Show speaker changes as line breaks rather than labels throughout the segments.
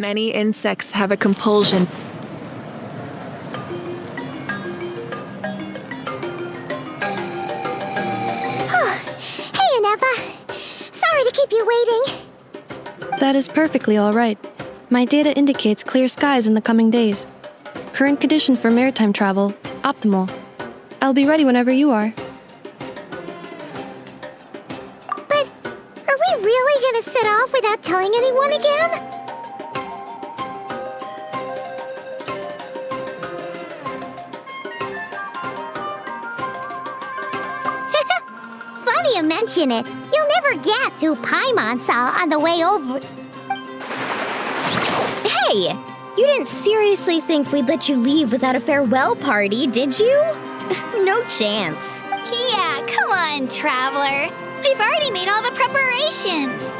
Many insects have a compulsion.
Hey, Anefa. Sorry to keep you waiting.
That is perfectly all right. My data indicates clear skies in the coming days. Current conditions for maritime travel, optimal. I'll be ready whenever you are.
But are we really gonna set off without telling anyone again? Funny you mention it. You'll never guess who Paimon saw on the way over.
Hey! You didn't seriously think we'd let you leave without a farewell party, did you? No chance.
Yeah, come on, Traveler. We've already made all the preparations.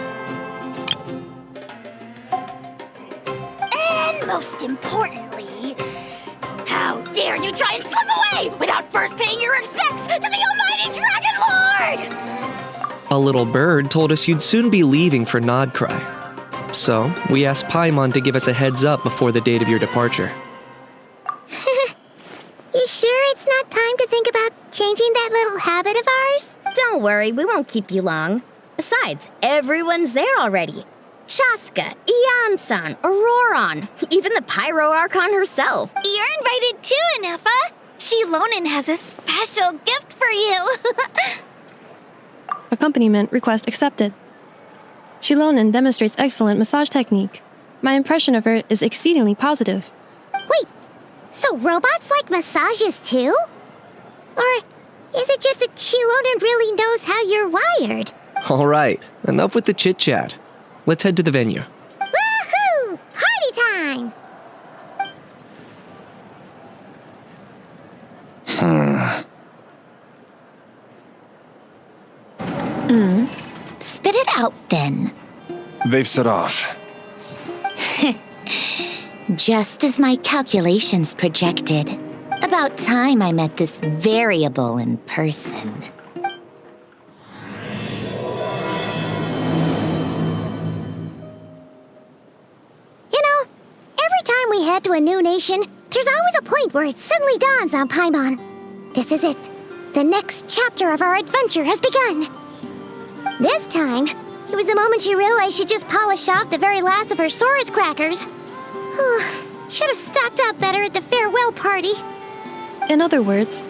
And most importantly, how dare you try and slip away without first paying your respects to the almighty Dragon Lord!
A little bird told us you'd soon be leaving for Nod-krai. So, we asked Paimon to give us a heads up before the date of your departure.
You sure it's not time to think about changing that little habit of ours?
Don't worry, we won't keep you long. Besides, everyone's there already. Shaska, Ian-san, Auroron, even the Pyro Archon herself.
You're invited too, Anefa. Shilonen has a special gift for you.
Accompaniment request accepted. Shilonen demonstrates excellent massage technique. My impression of her is exceedingly positive.
Wait, so robots like massages too? Or is it just that Shilonen really knows how you're wired?
All right, enough with the chit-chat. Let's head to the venue.
Woohoo! Party time!
Spit it out, then.
They've set off.
Just as my calculations projected. About time I met this variable in person.
You know, every time we head to a new nation, there's always a point where it suddenly dawns on Paimon. This is it. The next chapter of our adventure has begun. This time, it was the moment she realized she just polished off the very last of her Saurus crackers. Should have stocked up better at the farewell party.
In other words,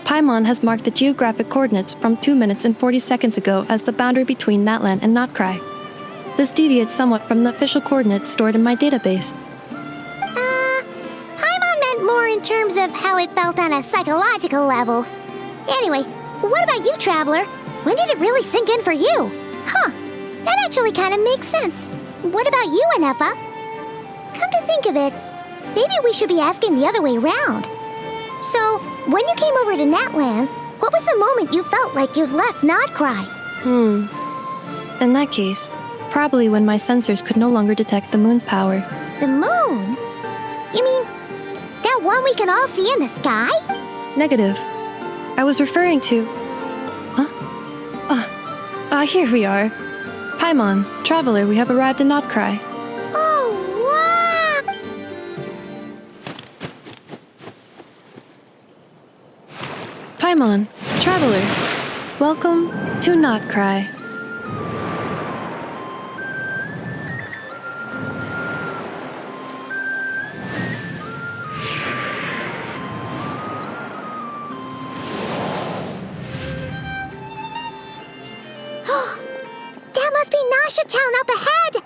Paimon has marked the geographic coordinates from 2 minutes and 40 seconds ago as the boundary between Natlan and Nod-krai. This deviates somewhat from the official coordinates stored in my database.
Paimon meant more in terms of how it felt on a psychological level. Anyway, what about you, Traveler? When did it really sink in for you? Huh, that actually kind of makes sense. What about you, Anefa? Come to think of it, maybe we should be asking the other way round. So, when you came over to Natlan, what was the moment you felt like you'd left Nod-krai?
In that case, probably when my sensors could no longer detect the moon's power.
The moon? You mean, that one we can all see in the sky?
Negative. I was referring to... Here we are. Paimon, Traveler, we have arrived in Nod-krai.
Oh, wow!
Paimon, Traveler, welcome to Nod-krai.
That must be Nasha Town up ahead!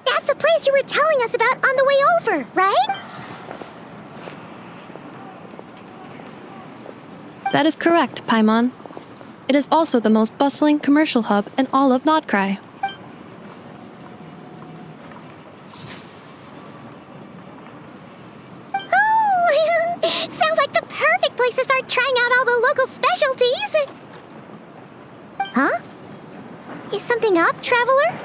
That's the place you were telling us about on the way over, right?
That is correct, Paimon. It is also the most bustling commercial hub in all of Nod-krai.
Oh! Sounds like the perfect place to start trying out all the local specialties! Huh? Is something up, Traveler?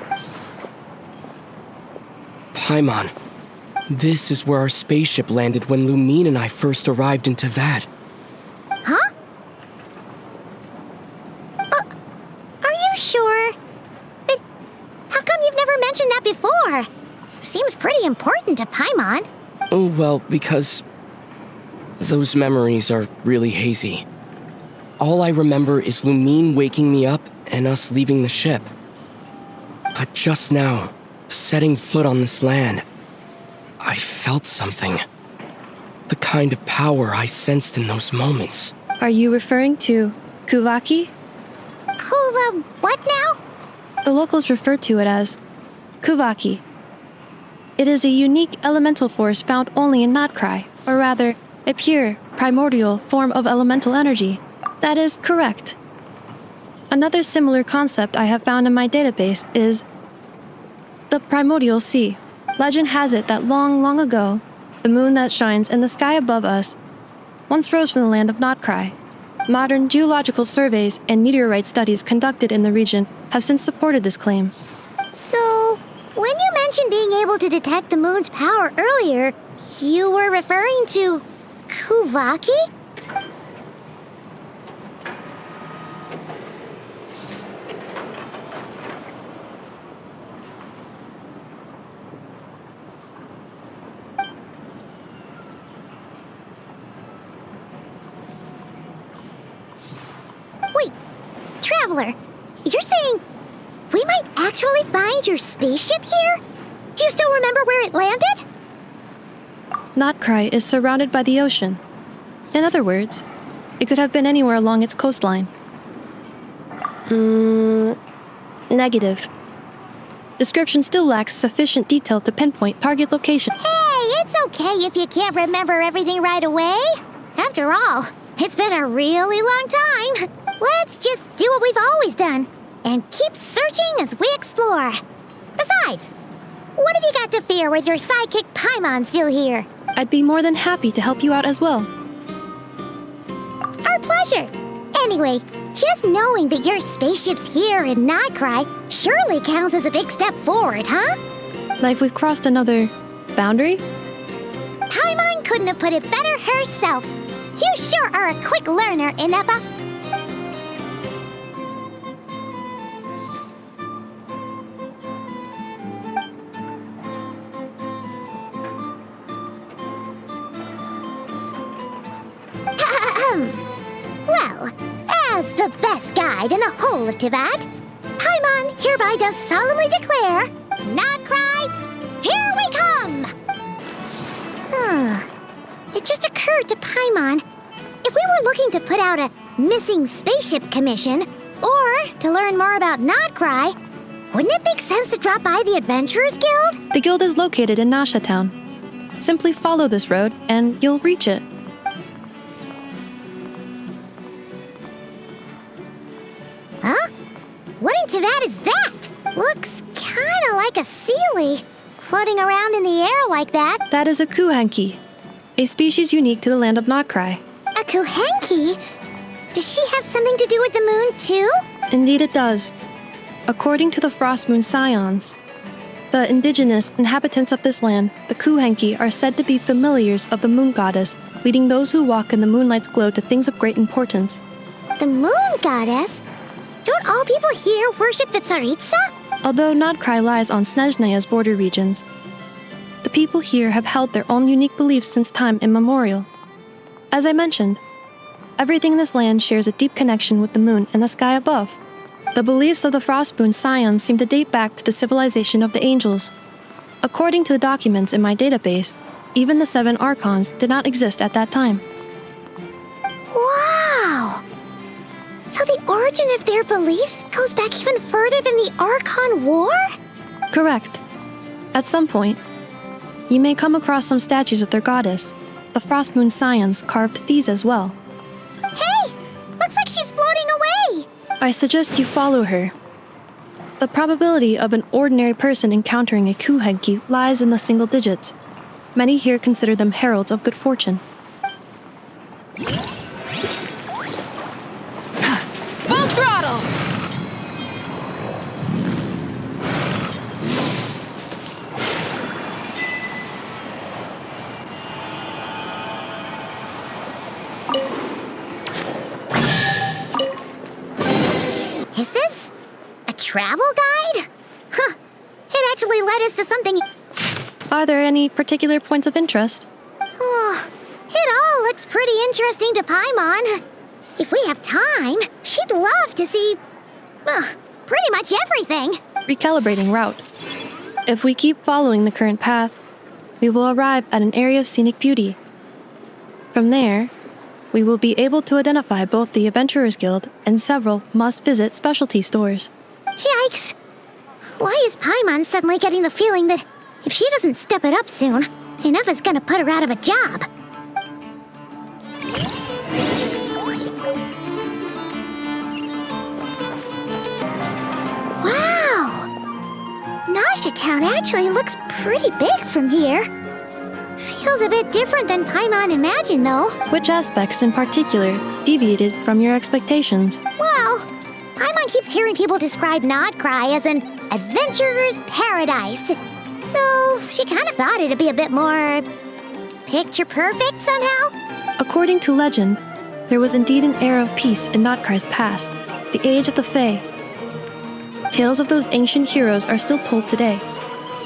Paimon, this is where our spaceship landed when Lumine and I first arrived in Teyvat.
Huh? Are you sure? But how come you've never mentioned that before? seems pretty important to Paimon.
Oh, well, because those memories are really hazy. All I remember is Lumine waking me up and us leaving the ship. But just now, setting foot on this land, I felt something. The kind of power I sensed in those moments.
Are you referring to Kuvaki?
What now?
The locals refer to it as Kuvaki. It is a unique elemental force found only in Nod-krai, or rather, a pure, primordial form of elemental energy. That is correct. Another similar concept I have found in my database is the primordial sea. Legend has it that long, long ago, the moon that shines in the sky above us once rose from the land of Nod-krai. Modern geological surveys and meteorite studies conducted in the region have since supported this claim.
So, when you mentioned being able to detect the moon's power earlier, you were referring to Kuvaki? Wait, Traveler, you're saying we might actually find your spaceship here? Do you still remember where it landed?
Nod-krai is surrounded by the ocean. In other words, it could have been anywhere along its coastline. Negative. Description still lacks sufficient detail to pinpoint target location.
Hey, it's okay if you can't remember everything right away. After all, it's been a really long time. Let's just do what we've always done and keep searching as we explore. Besides, what have you got to fear with your sidekick Paimon still here?
I'd be more than happy to help you out as well.
Our pleasure. Anyway, just knowing that your spaceship's here in Nod-krai surely counts as a big step forward, huh?
Like we've crossed another boundary?
Paimon couldn't have put it better herself. You sure are a quick learner, Inefa. Well, as the best guide in the whole of Tibet, Paimon hereby does solemnly declare, Nod-krai, here we come! It just occurred to Paimon, if we were looking to put out a missing spaceship commission, or to learn more about Nod-krai, wouldn't it make sense to drop by the Adventurers Guild?
The guild is located in Nasha town. Simply follow this road and you'll reach it.
Huh? What in Tibet is that? Looks kinda like a Sealy, floating around in the air like that.
That is a kuhenki, a species unique to the land of Nod-krai.
A kuhenki? Does she have something to do with the moon, too?
Indeed it does. According to the Frost Moon Scions, the indigenous inhabitants of this land, the kuhenki, are said to be familiars of the moon goddess, leading those who walk in the moonlight's glow to things of great importance.
The moon goddess? Don't all people here worship the Tsaritsa?
Although Nod-krai lies on Snezhnaya's border regions, the people here have held their own unique beliefs since time immemorial. As I mentioned, everything in this land shares a deep connection with the moon and the sky above. The beliefs of the Frostmoon Scions seem to date back to the civilization of the angels. According to the documents in my database, even the 7 archons did not exist at that time.
Wow! So the origin of their beliefs goes back even further than the Archon War?
Correct. At some point, you may come across some statues of their goddess. The Frostmoon Scions carved these as well.
Hey! Looks like she's floating away!
I suggest you follow her. The probability of an ordinary person encountering a kuhenki lies in the single digits. Many here consider them heralds of good fortune.
Full throttle!
Is this a travel guide? Huh. It actually led us to something
Are there any particular points of interest?
Oh, it all looks pretty interesting to Paimon. If we have time, she'd love to see, pretty much everything.
Recalibrating route. If we keep following the current path, we will arrive at an area of scenic beauty. From there, we will be able to identify both the Adventurers Guild and several must-visit specialty stores.
Yikes! Why is Paimon suddenly getting the feeling that if she doesn't step it up soon, Inefa's gonna put her out of a job? Wow! Nasha Town actually looks pretty big from here. Feels a bit different than Paimon imagined, though.
Which aspects in particular deviated from your expectations?
Well, Paimon keeps hearing people describe Nod-krai as an adventurer's paradise. So she kind of thought it'd be a bit more picture perfect somehow.
According to legend, there was indeed an era of peace in Nod-krai's past, the age of the Fae. Tales of those ancient heroes are still told today.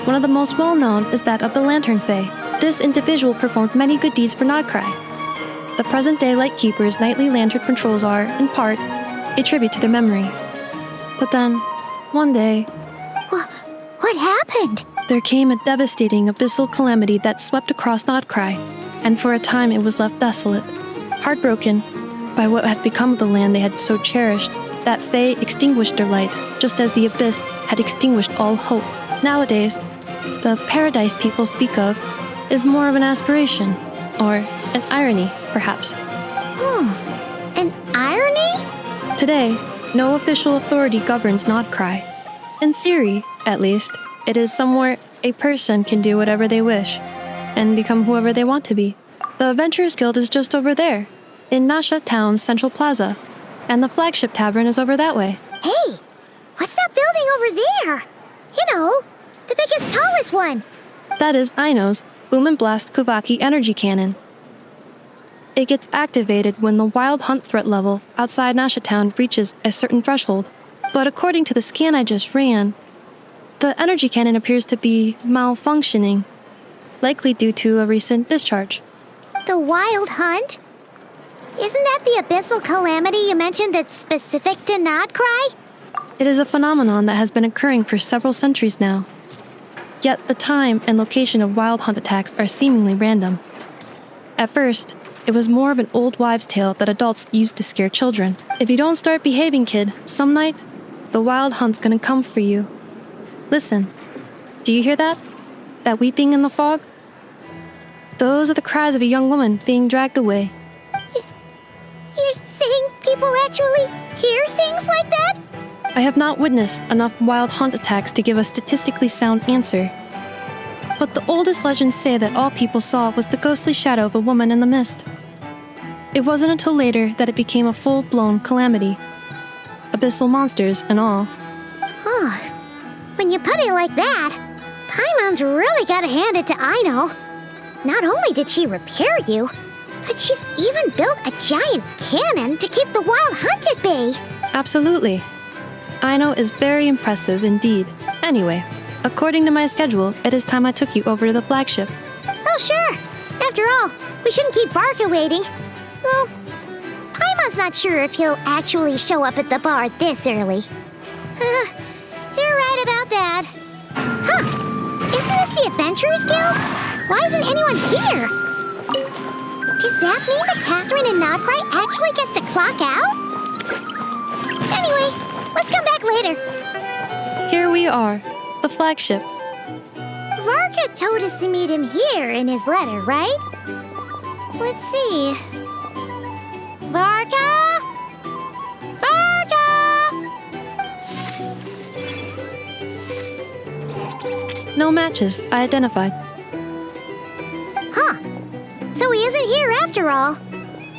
One of the most well-known is that of the Lantern Fae. This individual performed many good deeds for Nod-krai. The present-day Lightkeeper's nightly lantern patrols are, in part, a tribute to their memory. But then, one day,
What happened?
there came a devastating abyssal calamity that swept across Nod-krai, and for a time it was left desolate. Heartbroken by what had become of the land they had so cherished, that Fae extinguished their light, just as the abyss had extinguished all hope. Nowadays, the paradise people speak of is more of an aspiration, or an irony, perhaps.
An irony?
Today, no official authority governs Nod-krai. In theory, at least, it is somewhere a person can do whatever they wish, and become whoever they want to be. The Adventurers Guild is just over there, in Nasha Town's central plaza, and the flagship tavern is over that way.
Hey, what's that building over there? You know, the biggest, tallest one.
That is Aino's Boom and Blast Kuvaki energy cannon. It gets activated when the wild hunt threat level outside Nasha Town reaches a certain threshold. But according to the scan I just ran, the energy cannon appears to be malfunctioning, likely due to a recent discharge.
The wild hunt? Isn't that the abyssal calamity you mentioned that's specific to Nod-krai?
It is a phenomenon that has been occurring for several centuries now. Yet the time and location of wild hunt attacks are seemingly random. At first, it was more of an old wives' tale that adults used to scare children. If you don't start behaving, kid, some night, the wild hunt's gonna come for you. Listen, do you hear that? That weeping in the fog? Those are the cries of a young woman being dragged away.
You're saying people actually hear things like that?
I have not witnessed enough wild hunt attacks to give a statistically sound answer. But the oldest legends say that all people saw was the ghostly shadow of a woman in the mist. It wasn't until later that it became a full-blown calamity. Abyssal monsters and all.
Huh. When you put it like that, Paimon's really gotta hand it to Aino. Not only did she repair you, but she's even built a giant cannon to keep the wild hunt at bay.
Absolutely. Aino is very impressive indeed. Anyway, according to my schedule, it is time I took you over to the flagship.
Oh, sure. After all, we shouldn't keep Barca waiting. Well, Paimon's not sure if he'll actually show up at the bar this early. You're right about that. Huh. Isn't this the Adventurers Guild? Why isn't anyone here? Does that mean that Catherine and Nod-krai actually gets to clock out? Anyway, let's come back later.
Here we are, the flagship.
Varka told us to meet him here in his letter, right? Let's see. Varka? Varka!
No matches, I identified.
Huh. So he isn't here after all.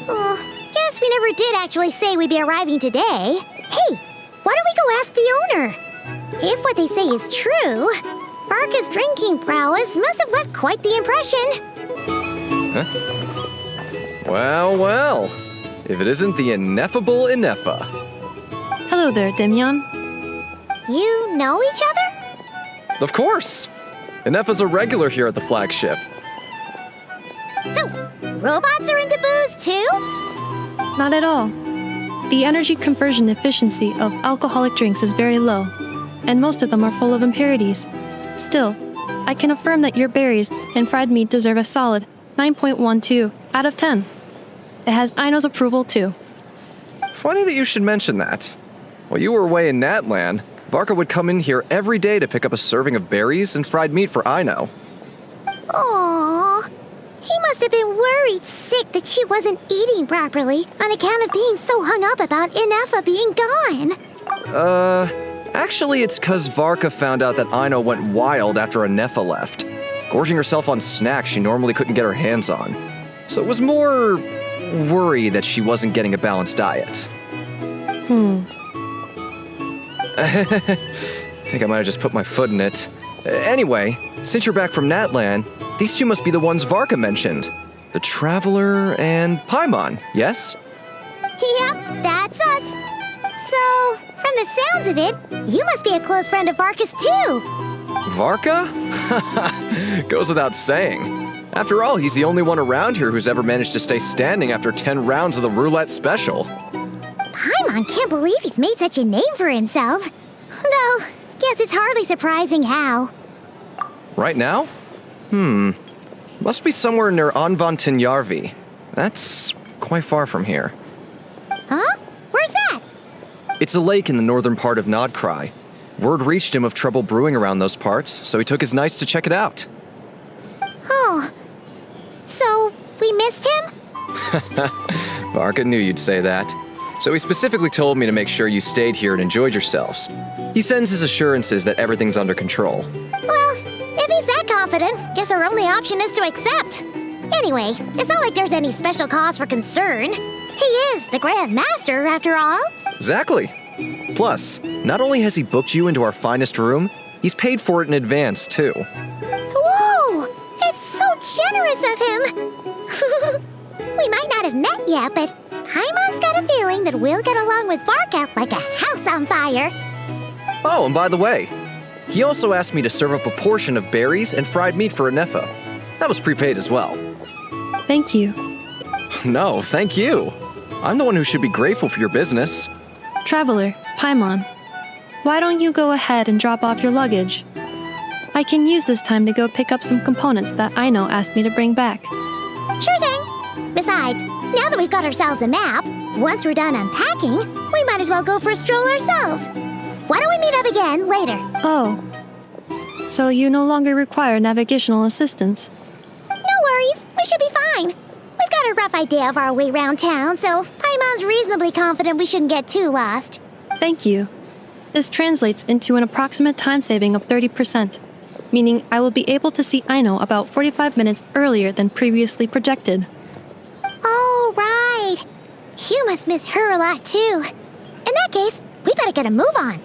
Oh, guess we never did actually say we'd be arriving today. Hey, why don't we go ask the owner? If what they say is true, Barca's drinking prowess must have left quite the impression.
Huh? Well. If it isn't the ineffable Inefa.
Hello there, Demyon.
You know each other?
Of course. Inefa's a regular here at the flagship.
So, robots are into booze too?
Not at all. The energy conversion efficiency of alcoholic drinks is very low, and most of them are full of impurities. Still, I can affirm that your berries and fried meat deserve a solid 9.12 out of 10. It has Aino's approval too.
Funny that you should mention that. While you were away in Natlan, Varka would come in here every day to pick up a serving of berries and fried meat for Aino.
Aww. He must have been worried sick that she wasn't eating properly on account of being so hung up about Inefa being gone.
Actually it's 'cause Varka found out that Aino went wild after Inefa left, gorging herself on snacks she normally couldn't get her hands on. So it was more worry that she wasn't getting a balanced diet. I think I might have just put my foot in it. Anyway, since you're back from Natlan, these two must be the ones Varka mentioned. The Traveler and Paimon, yes?
Yep, that's us. So, from the sounds of it, you must be a close friend of Varka's too.
Varka? Goes without saying. After all, he's the only one around here who's ever managed to stay standing after 10 rounds of the roulette special.
Paimon can't believe he's made such a name for himself. Though, guess it's hardly surprising how.
Right now? Must be somewhere near Anvantinjarvi. That's quite far from here.
Huh? Where's that?
It's a lake in the northern part of Nod-krai. Word reached him of trouble brewing around those parts, so he took his knights to check it out.
Oh. So, we missed him?
Varka knew you'd say that. So he specifically told me to make sure you stayed here and enjoyed yourselves. He sends his assurances that everything's under control.
Well, if he's that confident, guess our only option is to accept. Anyway, it's not like there's any special cause for concern. He is the Grand Master, after all.
Exactly. Plus, not only has he booked you into our finest room, he's paid for it in advance, too.
Whoa! It's so generous of him! We might not have met yet, but Paimon's got a feeling that we'll get along with Varka like a house on fire.
Oh, and by the way, he also asked me to serve up a portion of berries and fried meat for Inefa. That was prepaid as well.
Thank you.
No, thank you. I'm the one who should be grateful for your business.
Traveler, Paimon, why don't you go ahead and drop off your luggage? I can use this time to go pick up some components that Aino asked me to bring back.
Sure thing. Besides, now that we've got ourselves a map, once we're done unpacking, we might as well go for a stroll ourselves. Why don't we meet up again later?
Oh. So you no longer require navigational assistance?
No worries, we should be fine. We've got a rough idea of our way around town, so Paimon's reasonably confident we shouldn't get too lost.
Thank you. This translates into an approximate time saving of 30%, meaning I will be able to see Aino about 45 minutes earlier than previously projected.
Oh, right. You must miss her a lot, too. In that case, we better get a move on.